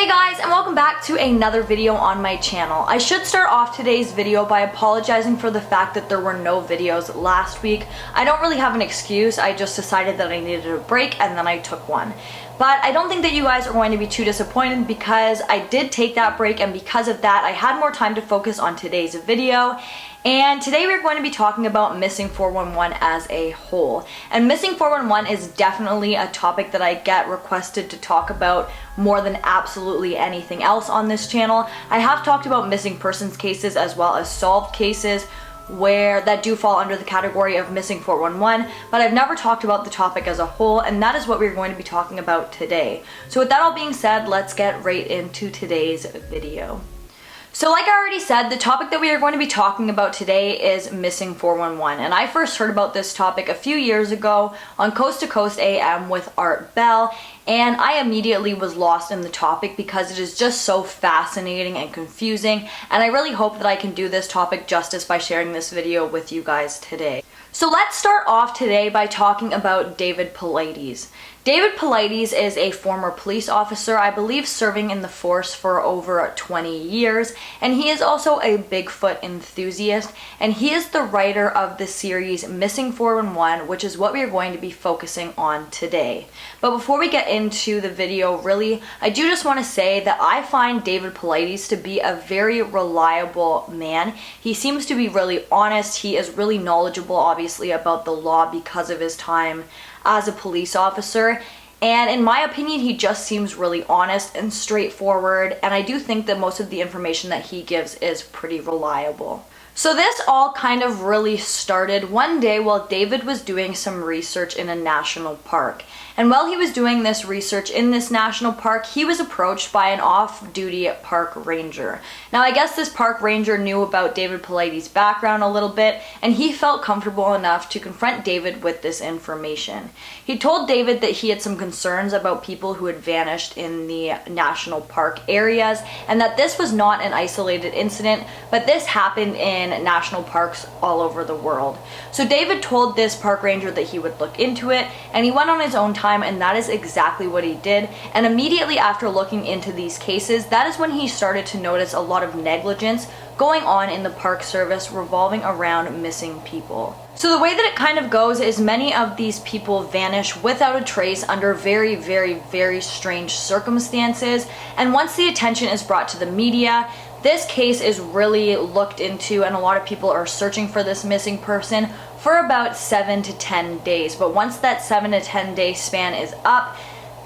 Hey guys, and welcome back to another video on my channel. I should start off today's video by apologizing for the fact that there were no videos last week. I don't really have an excuse, I just decided that I needed a break and then I took one. But I don't think that you guys are going to be too disappointed because I did take that break, and because of that I had more time to focus on today's video. And today we're going to be talking about Missing 411 as a whole. And Missing 411 is definitely a topic that I get requested to talk about more than absolutely anything else on this channel. I have talked about missing persons cases as well as solved cases that do fall under the category of Missing 411, but I've never talked about the topic as a whole, and that is what we're going to be talking about today. So with that all being said, let's get right into today's video. So like I already said, the topic that we are going to be talking about today is Missing 411, and I first heard about this topic a few years ago on Coast to Coast AM with Art Bell, and I immediately was lost in the topic because it is just so fascinating and confusing, and I really hope that I can do this topic justice by sharing this video with you guys today. So let's start off today by talking about David Paulides. David Paulides is a former police officer, I believe serving in the force for over 20 years, and he is also a Bigfoot enthusiast, and he is the writer of the series Missing 411, which is what we are going to be focusing on today. But before we get into the video, really, I do just want to say that I find David Paulides to be a very reliable man. He seems to be really honest, he is really knowledgeable, obviously, about the law because of his time as a police officer, and in my opinion he just seems really honest and straightforward, and I do think that most of the information that he gives is pretty reliable. So this all kind of really started one day while David was doing some research in a national park. And while he was doing this research in this national park, he was approached by an off-duty park ranger. Now I guess this park ranger knew about David Paulides' background a little bit, and he felt comfortable enough to confront David with this information. He told David that he had some concerns about people who had vanished in the national park areas, and that this was not an isolated incident, but this happened in national parks all over the world. So David told this park ranger that he would look into it, and he went on his own time, and that is exactly what he did. And immediately after looking into these cases, that is when he started to notice a lot of negligence going on in the park service revolving around missing people. So the way that it kind of goes is many of these people vanish without a trace under very, very, very strange circumstances, and once the attention is brought to the media, this case is really looked into, and a lot of people are searching for this missing person for about 7 to 10 days. But once that 7 to 10 day span is up,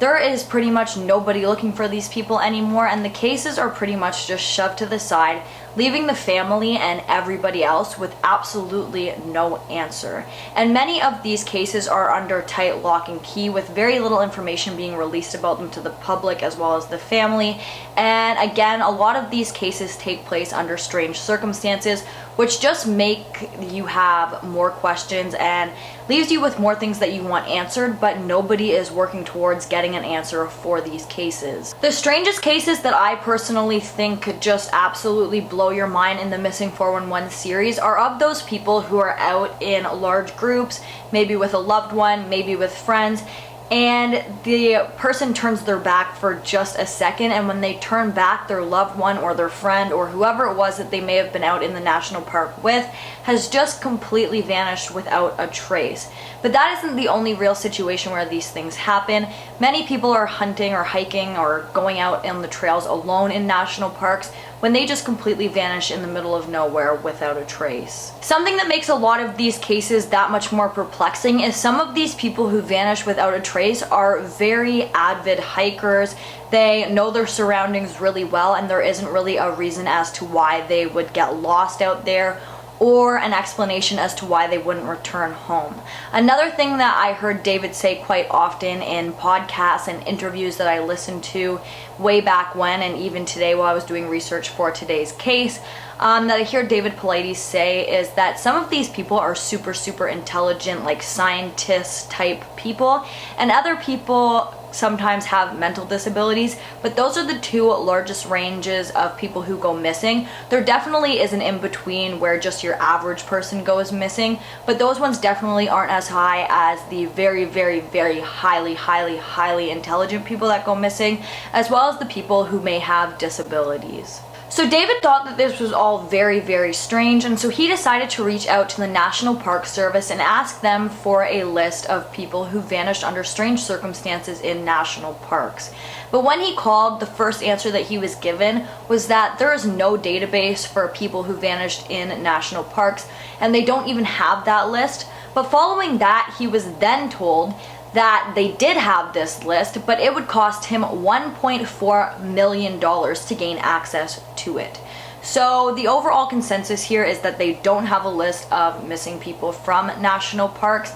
there is pretty much nobody looking for these people anymore, and the cases are pretty much just shoved to the side, leaving the family and everybody else with absolutely no answer. And many of these cases are under tight lock and key, with very little information being released about them to the public as well as the family. And again, a lot of these cases take place under strange circumstances, which just make you have more questions and leaves you with more things that you want answered, but nobody is working towards getting an answer for these cases. The strangest cases that I personally think could just absolutely blow your mind in the Missing 411 series are of those people who are out in large groups, maybe with a loved one, maybe with friends, and the person turns their back for just a second, and when they turn back, their loved one or their friend or whoever it was that they may have been out in the national park with has just completely vanished without a trace. But that isn't the only real situation where these things happen. Many people are hunting or hiking or going out on the trails alone in national parks when they just completely vanish in the middle of nowhere without a trace. Something that makes a lot of these cases that much more perplexing is some of these people who vanish without a trace are very avid hikers. They know their surroundings really well, and there isn't really a reason as to why they would get lost out there, or an explanation as to why they wouldn't return home. Another thing that I heard David say quite often in podcasts and interviews that I listened to way back when, and even today while I was doing research for today's case, that I hear David Paulides say is that some of these people are super, super intelligent, like scientist type people, and other people sometimes have mental disabilities, but those are the two largest ranges of people who go missing. There definitely is an in-between where just your average person goes missing, but those ones definitely aren't as high as the very, very, very highly intelligent people that go missing, as well as the people who may have disabilities. So David thought that this was all very, very strange, and so he decided to reach out to the National Park Service and ask them for a list of people who vanished under strange circumstances in national parks. But when he called, the first answer that he was given was that there is no database for people who vanished in national parks, and they don't even have that list. But following that, he was then told that they did have this list, but it would cost him $1.4 million to gain access to it. So the overall consensus here is that they don't have a list of missing people from national parks,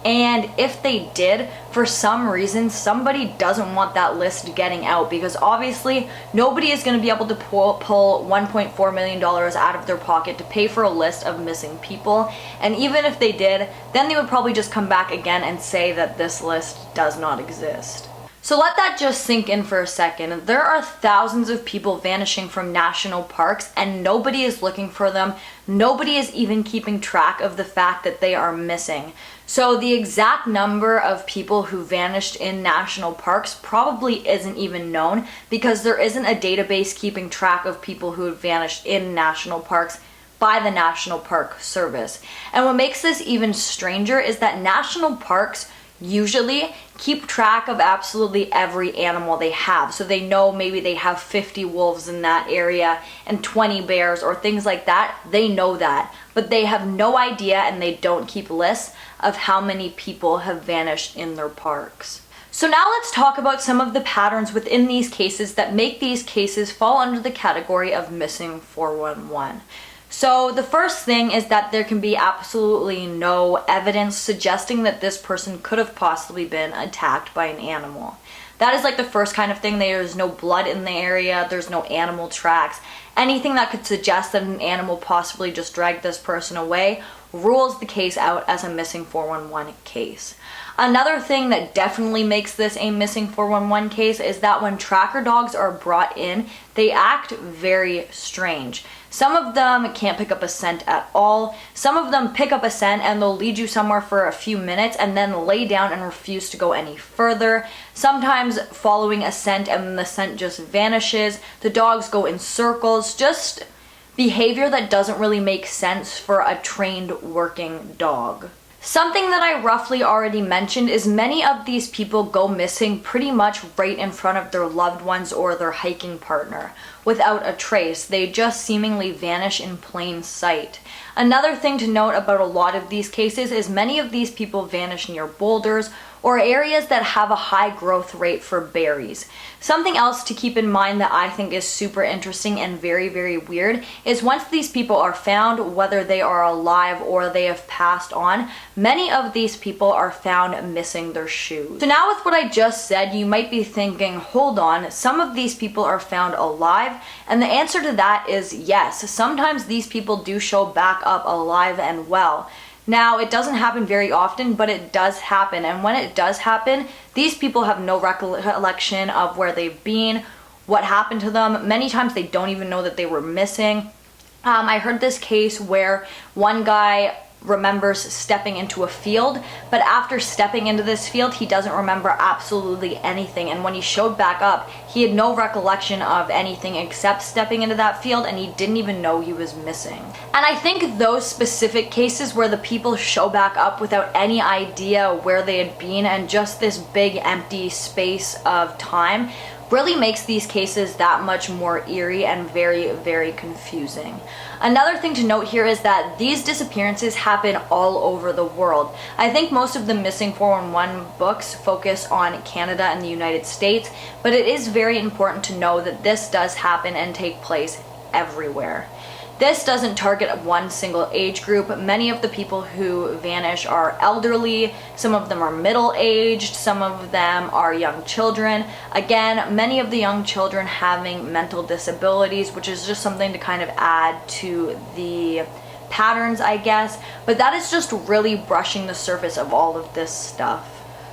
and if they did, for some reason, somebody doesn't want that list getting out, because obviously nobody is going to be able to pull $1.4 million out of their pocket to pay for a list of missing people. And even if they did, then they would probably just come back again and say that this list does not exist. So let that just sink in for a second. There are thousands of people vanishing from national parks, and nobody is looking for them. Nobody is even keeping track of the fact that they are missing. So the exact number of people who vanished in national parks probably isn't even known, because there isn't a database keeping track of people who have vanished in national parks by the National Park Service. And what makes this even stranger is that national parks usually keep track of absolutely every animal they have. So they know maybe they have 50 wolves in that area and 20 bears or things like that. They know that, but they have no idea, and they don't keep lists of how many people have vanished in their parks. So now let's talk about some of the patterns within these cases that make these cases fall under the category of missing 411. So the first thing is that there can be absolutely no evidence suggesting that this person could have possibly been attacked by an animal. That is like the first kind of thing. There's no blood in the area, there's no animal tracks. Anything that could suggest that an animal possibly just dragged this person away rules the case out as a missing 411 case. Another thing that definitely makes this a missing 411 case is that when tracker dogs are brought in, they act very strange. Some of them can't pick up a scent at all. Some of them pick up a scent and they'll lead you somewhere for a few minutes and then lay down and refuse to go any further. Sometimes following a scent and then the scent just vanishes. The dogs go in circles. Just behavior that doesn't really make sense for a trained working dog. Something that I roughly already mentioned is many of these people go missing pretty much right in front of their loved ones or their hiking partner without a trace. They just seemingly vanish in plain sight. Another thing to note about a lot of these cases is many of these people vanish near boulders or areas that have a high growth rate for berries. Something else to keep in mind that I think is super interesting and very, very weird is once these people are found, whether they are alive or they have passed on, many of these people are found missing their shoes. So now with what I just said, you might be thinking, hold on, some of these people are found alive, and the answer to that is yes. Sometimes these people do show back up alive and well. Now, it doesn't happen very often, but it does happen. And when it does happen, these people have no recollection of where they've been, what happened to them. Many times they don't even know that they were missing. I heard this case where one guy remembers stepping into a field, but after stepping into this field, he doesn't remember absolutely anything. And when he showed back up, he had no recollection of anything except stepping into that field, and he didn't even know he was missing. And I think those specific cases where the people show back up without any idea where they had been and just this big empty space of time really makes these cases that much more eerie and very, very confusing. Another thing to note here is that these disappearances happen all over the world. I think most of the missing 411 books focus on Canada and the United States, but it is very important to know that this does happen and take place everywhere. This doesn't target one single age group. Many of the people who vanish are elderly, some of them are middle-aged, some of them are young children. Again, many of the young children having mental disabilities, which is just something to kind of add to the patterns, I guess. But that is just really brushing the surface of all of this stuff.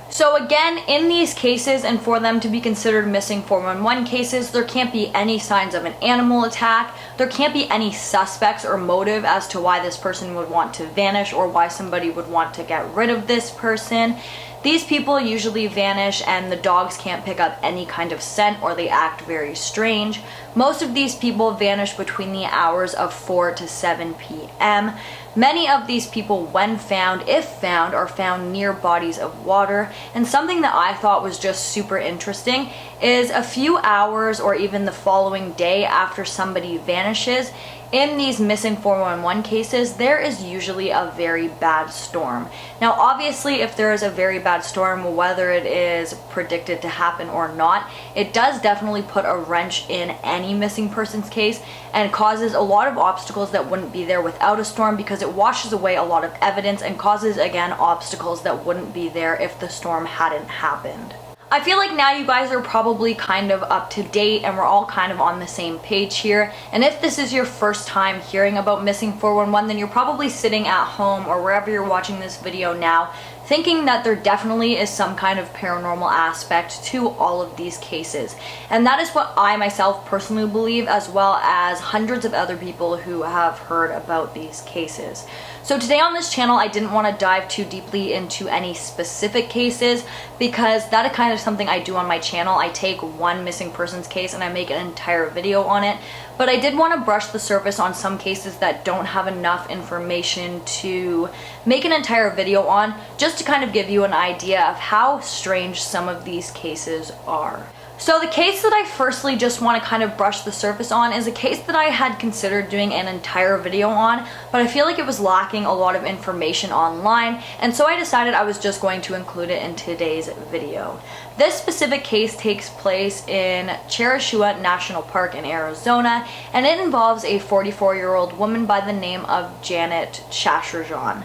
So again, in these cases, and for them to be considered missing 411 cases, there can't be any signs of an animal attack, there can't be any suspects or motive as to why this person would want to vanish or why somebody would want to get rid of this person. These people usually vanish and the dogs can't pick up any kind of scent or they act very strange. Most of these people vanish between the hours of 4 to 7 p.m. Many of these people, when found, if found, are found near bodies of water. And something that I thought was just super interesting is a few hours or even the following day after somebody vanishes, in these missing 411 cases, there is usually a very bad storm. Now, obviously, if there is a very bad storm, whether it is predicted to happen or not, it does definitely put a wrench in any missing persons case and causes a lot of obstacles that wouldn't be there without a storm, because it washes away a lot of evidence and causes, again, obstacles that wouldn't be there if the storm hadn't happened. I feel like now you guys are probably kind of up to date and we're all kind of on the same page here. And if this is your first time hearing about missing 411, then you're probably sitting at home or wherever you're watching this video now thinking that there definitely is some kind of paranormal aspect to all of these cases. And that is what I myself personally believe, as well as hundreds of other people who have heard about these cases. So today on this channel, I didn't want to dive too deeply into any specific cases, because that is kind of something I do on my channel. I take one missing persons case and I make an entire video on it. But I did want to brush the surface on some cases that don't have enough information to make an entire video on, just to kind of give you an idea of how strange some of these cases are. So the case that I firstly just want to kind of brush the surface on is a case that I had considered doing an entire video on, but I feel like it was lacking a lot of information online, and so I decided I was just going to include it in today's video. This specific case takes place in Cherishua National Park in Arizona, and it involves a 44-year-old woman by the name of Janet Shasharjan.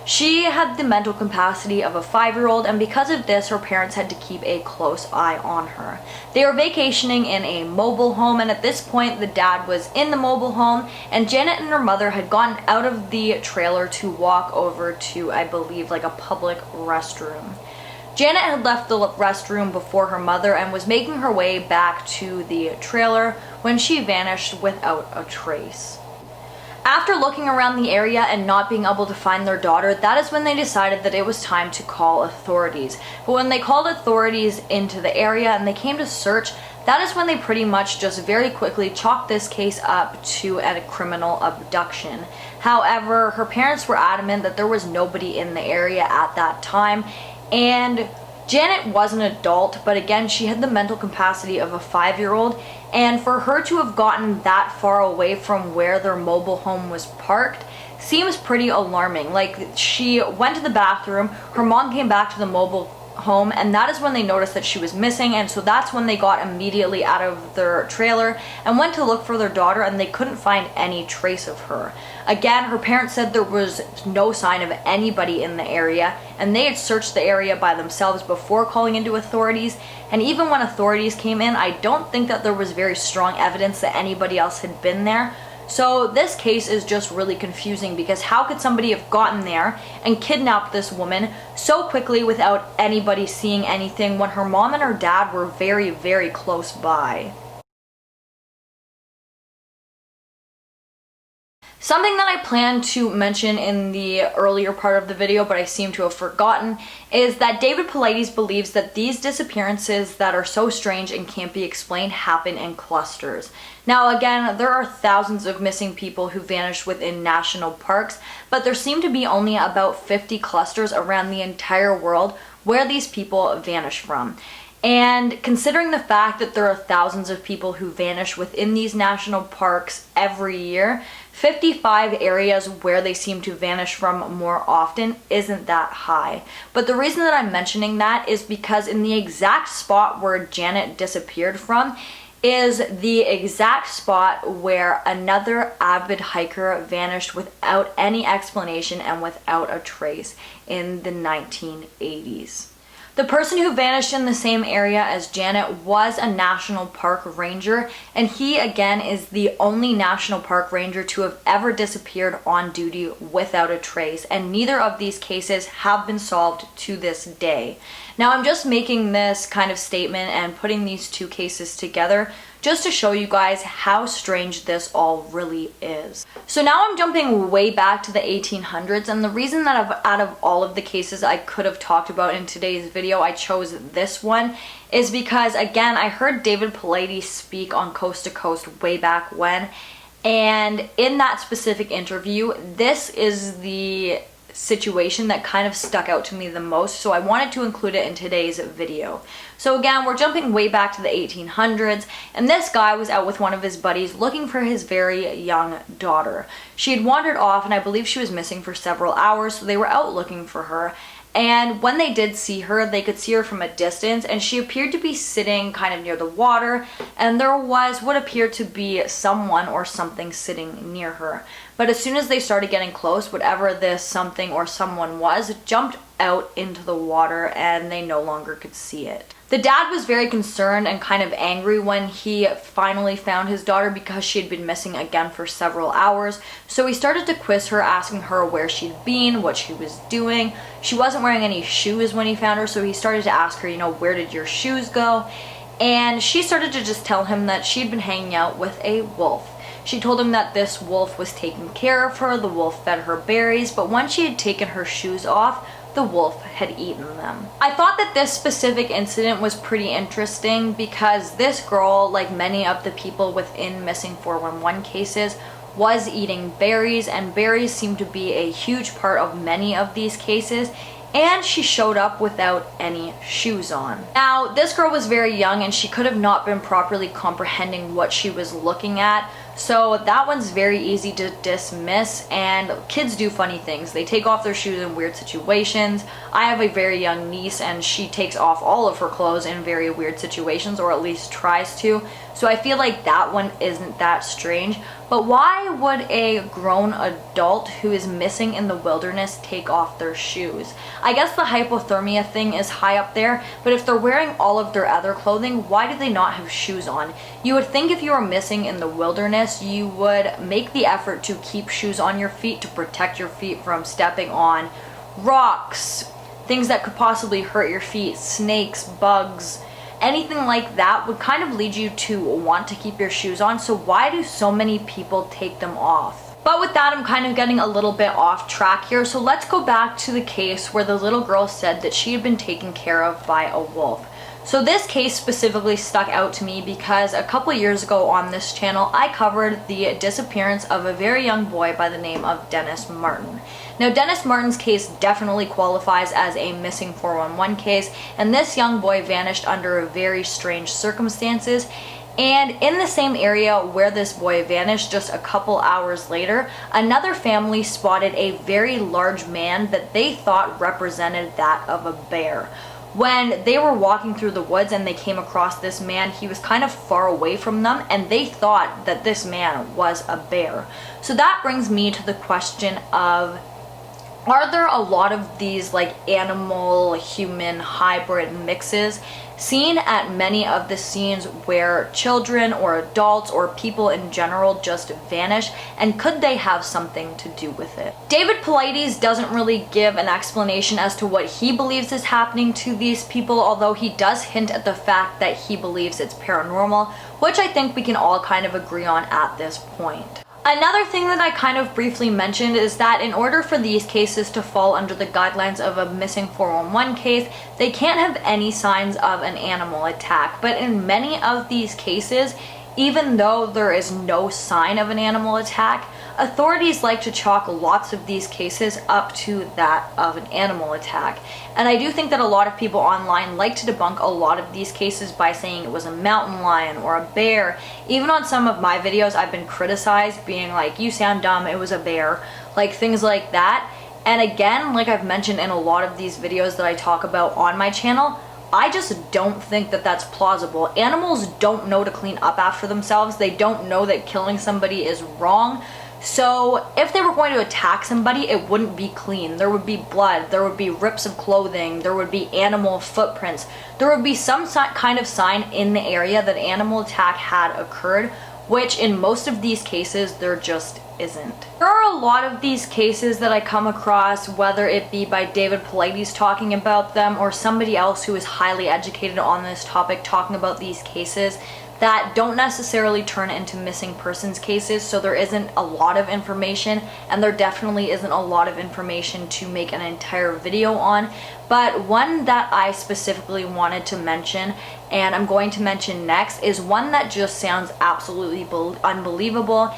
She had the mental capacity of a 5-year-old, and because of this, her parents had to keep a close eye on her. They were vacationing in a mobile home, and at this point, the dad was in the mobile home, and Janet and her mother had gotten out of the trailer to walk over to, I believe, like a public restroom. Janet had left the restroom before her mother and was making her way back to the trailer when she vanished without a trace. After looking around the area and not being able to find their daughter, that is when they decided that it was time to call authorities. But when they called authorities into the area and they came to search, that is when they pretty much just very quickly chalked this case up to a criminal abduction. However, her parents were adamant that there was nobody in the area at that time, and Janet was an adult, but again, she had the mental capacity of a 5-year-old, and for her to have gotten that far away from where their mobile home was parked seems pretty alarming. Like, she went to the bathroom, her mom came back to the mobile home, and that is when they noticed that she was missing, and so that's when they got immediately out of their trailer and went to look for their daughter, and they couldn't find any trace of her. Again, her parents said there was no sign of anybody in the area, and they had searched the area by themselves before calling into authorities, and even when authorities came in, I don't think that there was very strong evidence that anybody else had been there. So this case is just really confusing, because how could somebody have gotten there and kidnapped this woman so quickly without anybody seeing anything when her mom and her dad were very, very close by? Something that I planned to mention in the earlier part of the video, but I seem to have forgotten, is that David Paulides believes that these disappearances that are so strange and can't be explained happen in clusters. Now again, there are thousands of missing people who vanish within national parks, but there seem to be only about 50 clusters around the entire world where these people vanish from. And considering the fact that there are thousands of people who vanish within these national parks every year, 55 areas where they seem to vanish from more often isn't that high. But the reason that I'm mentioning that is because in the exact spot where Janet disappeared from is the exact spot where another avid hiker vanished without any explanation and without a trace in the 1980s. The person who vanished in the same area as Janet was a national park ranger, and he again is the only national park ranger to have ever disappeared on duty without a trace, and neither of these cases have been solved to this day. Now I'm just making this kind of statement and putting these two cases together just to show you guys how strange this all really is. So now I'm jumping way back to the 1800s, and the reason that out of all of the cases I could have talked about in today's video, I chose this one is because, again, I heard David Paulides speak on Coast to Coast way back when, and in that specific interview, this is the situation that kind of stuck out to me the most, so I wanted to include it in today's video. So again, we're jumping way back to the 1800s, and this guy was out with one of his buddies looking for his very young daughter. She had wandered off, and I believe she was missing for several hours, so they were out looking for her. And when they did see her, they could see her from a distance, and she appeared to be sitting kind of near the water, and there was what appeared to be someone or something sitting near her. But as soon as they started getting close, whatever this something or someone was jumped out into the water, and they no longer could see it. The dad was very concerned and kind of angry when he finally found his daughter because she had been missing again for several hours. So he started to quiz her, asking her where she'd been, what she was doing. She wasn't wearing any shoes when he found her, so he started to ask her, where did your shoes go? And she started to just tell him that she'd been hanging out with a wolf. She told him that this wolf was taking care of her, the wolf fed her berries, but when she had taken her shoes off, the wolf had eaten them. I thought that this specific incident was pretty interesting because this girl, like many of the people within missing 411 cases, was eating berries, and berries seem to be a huge part of many of these cases, and she showed up without any shoes on. Now, this girl was very young and she could have not been properly comprehending what she was looking at, so that one's very easy to dismiss, and kids do funny things. They take off their shoes in weird situations. I have a very young niece and she takes off all of her clothes in very weird situations, or at least tries to, so I feel like that one isn't that strange. But why would a grown adult who is missing in the wilderness take off their shoes? I guess the hypothermia thing is high up there, but if they're wearing all of their other clothing, why do they not have shoes on? You would think if you were missing in the wilderness, you would make the effort to keep shoes on your feet to protect your feet from stepping on rocks, things that could possibly hurt your feet, snakes, bugs. Anything like that would kind of lead you to want to keep your shoes on, so why do so many people take them off? But with that, I'm kind of getting a little bit off track here, so let's go back to the case where the little girl said that she had been taken care of by a wolf. So this case specifically stuck out to me because a couple years ago on this channel, I covered the disappearance of a very young boy by the name of Dennis Martin. Now, Dennis Martin's case definitely qualifies as a missing 411 case, and this young boy vanished under very strange circumstances. And in the same area where this boy vanished, just a couple hours later, another family spotted a very large man that they thought represented that of a bear. When they were walking through the woods and they came across this man, he was kind of far away from them, and they thought that this man was a bear. So that brings me to the question of, are there a lot of these like animal-human hybrid mixes seen at many of the scenes where children or adults or people in general just vanish, and could they have something to do with it? David Paulides doesn't really give an explanation as to what he believes is happening to these people, although he does hint at the fact that he believes it's paranormal, which I think we can all kind of agree on at this point. Another thing that I kind of briefly mentioned is that in order for these cases to fall under the guidelines of a missing 411 case, they can't have any signs of an animal attack. But in many of these cases, even though there is no sign of an animal attack, authorities like to chalk lots of these cases up to that of an animal attack. And I do think that a lot of people online like to debunk a lot of these cases by saying it was a mountain lion or a bear. Even on some of my videos, I've been criticized being like, you sound dumb, it was a bear, like things like that. And again, like I've mentioned in a lot of these videos that I talk about on my channel, I just don't think that that's plausible. Animals don't know to clean up after themselves. They don't know that killing somebody is wrong. So if they were going to attack somebody, it wouldn't be clean. There would be blood, there would be rips of clothing, there would be animal footprints. There would be some kind of sign in the area that animal attack had occurred, which in most of these cases, there just isn't. There are a lot of these cases that I come across, whether it be by David Paulides talking about them or somebody else who is highly educated on this topic talking about these cases, that don't necessarily turn into missing persons cases. So there isn't a lot of information, and there definitely isn't a lot of information to make an entire video on. But one that I specifically wanted to mention, and I'm going to mention next, is one that just sounds absolutely unbelievable.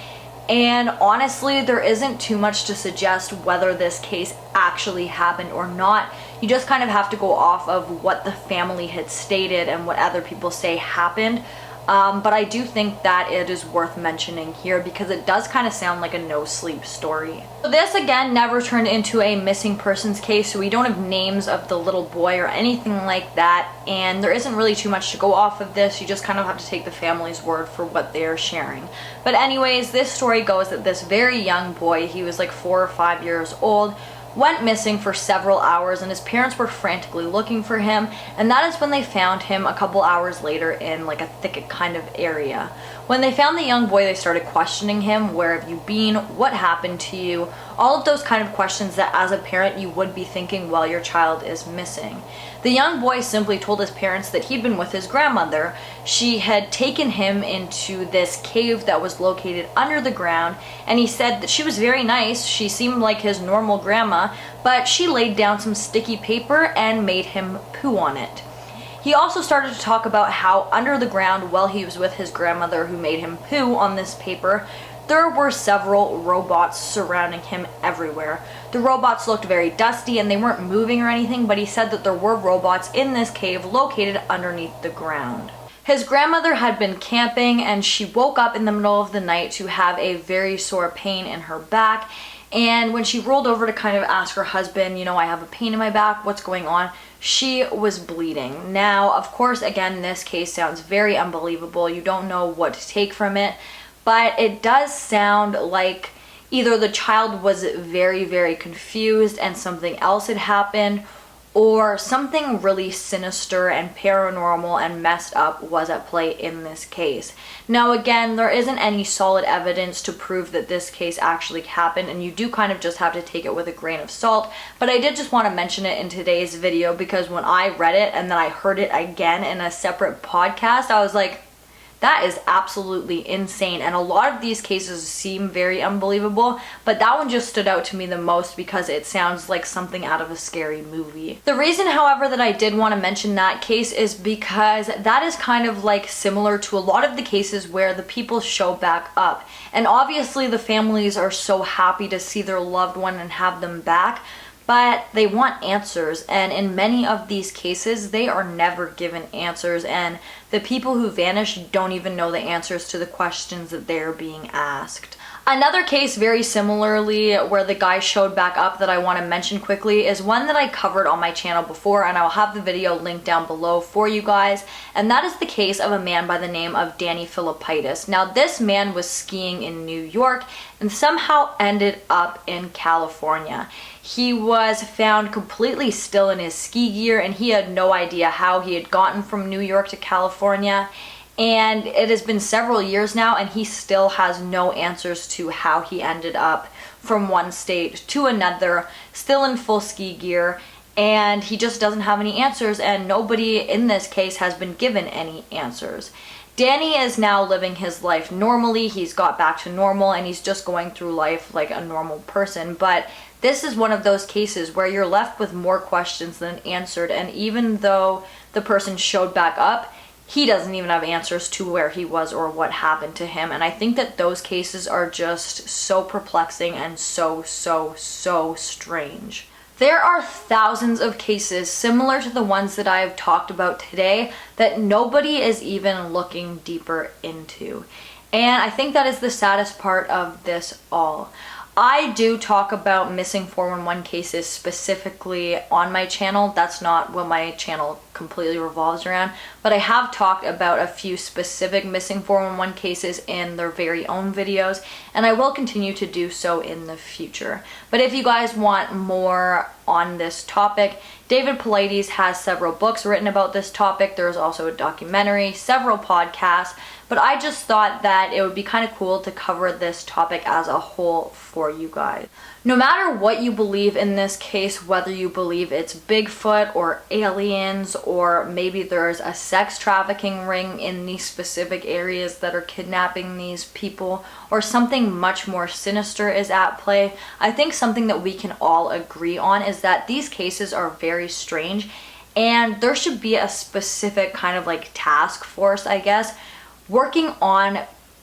And honestly, there isn't too much to suggest whether this case actually happened or not. You just kind of have to go off of what the family had stated and what other people say happened. But I do think that it is worth mentioning here because it does kind of sound like a no-sleep story. So this again never turned into a missing persons case, so we don't have names of the little boy or anything like that, and there isn't really too much to go off of this. You just kind of have to take the family's word for what they are sharing. But anyways, this story goes that this very young boy, he was like 4 or 5 years old, went missing for several hours, and his parents were frantically looking for him, and that is when they found him a couple hours later in like a thicket kind of area. When they found the young boy, they started questioning him. Where have you been? What happened to you? All of those kind of questions that as a parent you would be thinking while your child is missing. The young boy simply told his parents that he'd been with his grandmother. She had taken him into this cave that was located under the ground, and he said that she was very nice. She seemed like his normal grandma, but she laid down some sticky paper and made him poo on it. He also started to talk about how under the ground, while he was with his grandmother who made him poo on this paper, there were several robots surrounding him everywhere. The robots looked very dusty and they weren't moving or anything, but he said that there were robots in this cave located underneath the ground. His grandmother had been camping and she woke up in the middle of the night to have a very sore pain in her back. And when she rolled over to kind of ask her husband, I have a pain in my back, what's going on? She was bleeding. Now, of course, again, this case sounds very unbelievable. You don't know what to take from it, but it does sound like either the child was very, very confused and something else had happened, or something really sinister and paranormal and messed up was at play in this case. Now again, there isn't any solid evidence to prove that this case actually happened, and you do kind of just have to take it with a grain of salt, but I did just want to mention it in today's video because when I read it and then I heard it again in a separate podcast, I was like, that is absolutely insane. And a lot of these cases seem very unbelievable, but that one just stood out to me the most because it sounds like something out of a scary movie. The reason, however, that I did want to mention that case is because that is kind of like similar to a lot of the cases where the people show back up. And obviously the families are so happy to see their loved one and have them back, but they want answers, and in many of these cases they are never given answers, and the people who vanish don't even know the answers to the questions that they're being asked. Another case very similarly where the guy showed back up that I want to mention quickly is one that I covered on my channel before, and I'll have the video linked down below for you guys, and that is the case of a man by the name of Danny Philippitis. Now this man was skiing in New York and somehow ended up in California. He was found completely still in his ski gear, and he had no idea how he had gotten from New York to California. And it has been several years now, and he still has no answers to how he ended up from one state to another, still in full ski gear, and he just doesn't have any answers, and nobody in this case has been given any answers. Danny is now living his life normally. He's got back to normal, and he's just going through life like a normal person, but this is one of those cases where you're left with more questions than answered, and even though the person showed back up, he doesn't even have answers to where he was or what happened to him. And I think that those cases are just so perplexing and so strange. There are thousands of cases similar to the ones that I have talked about today that nobody is even looking deeper into. And I think that is the saddest part of this all. I do talk about missing 411 cases specifically on my channel. That's not what my channel completely revolves around, but I have talked about a few specific missing 411 cases in their very own videos, and I will continue to do so in the future. But if you guys want more on this topic, David Paulides has several books written about this topic. There's also a documentary, several podcasts, but I just thought that it would be kind of cool to cover this topic as a whole for you guys. No matter what you believe in this case, whether you believe it's Bigfoot or aliens, or maybe there's a sex trafficking ring in these specific areas that are kidnapping these people, or something much more sinister is at play, I think something that we can all agree on is that these cases are very strange, and there should be a specific kind of like task force, I guess, working on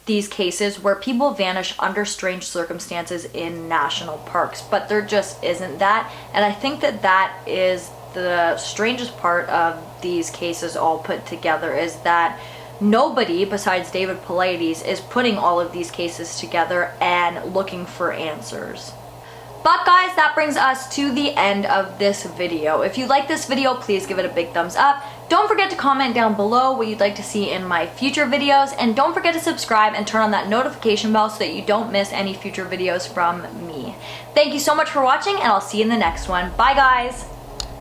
these cases where people vanish under strange circumstances in national parks, but there just isn't that. And I think that that is the strangest part of these cases all put together, is that nobody besides David Paulides is putting all of these cases together and looking for answers. But guys, that brings us to the end of this video. If you like this video, please give it a big thumbs up. Don't forget to comment down below what you'd like to see in my future videos, and don't forget to subscribe and turn on that notification bell so that you don't miss any future videos from me. Thank you so much for watching, and I'll see you in the next one. Bye guys!